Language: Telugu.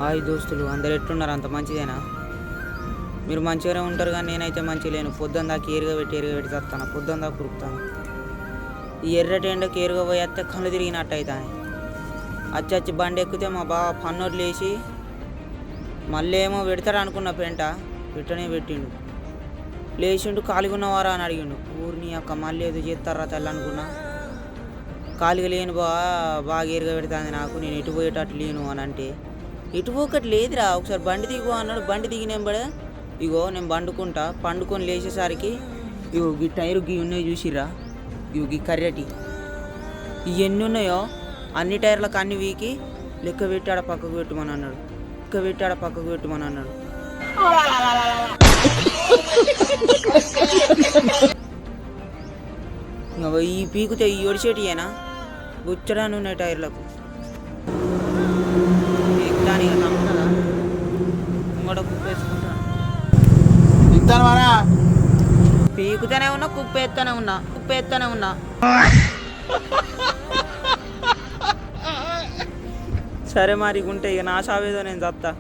హాయ్ దోస్తులు, అందరు ఎట్లున్నారు? అంత మంచిదేనా? మీరు మంచిగానే ఉంటారు, కానీ నేనైతే మంచిగా లేను. పొద్దున్న దాకా ఏరుగా పెట్టి తస్తాను, పొద్దున్న దాకా కురుకుతాను. ఈ ఎర్రటి ఎండకి ఏరుగా పోయి వస్తే కళ్ళు తిరిగినట్టు అవుతాయి. అచ్చి బండి ఎక్కితే మా బావ పన్నోట్లు వేసి మళ్ళీ ఏమో పెడతాడు అనుకున్న పెంట పెట్టిండు. లేచిండు, ఖాళీగా ఉన్నవారా అని అడిగిండు. ఊరిని అక్క మళ్ళీ ఏదో చేస్తారా తెల్ల అనుకున్నా. ఖాళీగా లేను బాగా ఏరుగా పెడుతుంది నాకు, నేను ఎటు పోయేటట్టు లేను అని అంటే, ఎటు పోకటి లేదురా, ఒకసారి బండి దిగు అన్నాడు. బండి దిగినేంబడే ఇగో నేను పండుకొని లేచేసరికి ఇగో ఈ టైరు గీ ఉన్నాయి చూసిర్రా, ఇగో ఈ కర్రెటి ఇవన్నీ ఉన్నాయో అన్ని టైర్లకు అన్ని వీకి లెక్క పెట్టాడ పక్కకు పెట్టమని అన్నాడు. ఈ పీకుతే ఈ ఒడిచేటియేనా బుచ్చడాన్ని ఉన్నాయి టైర్లకు. దానికి తమ్ముతుందా ఇంకోట కుప్పేసుకుంటాను. పీకుతూనే ఉన్నా, కుప్పేస్తూనే ఉన్నా. సరే మరి ఉంటే ఇక నా సావేదో నేను చస్తా.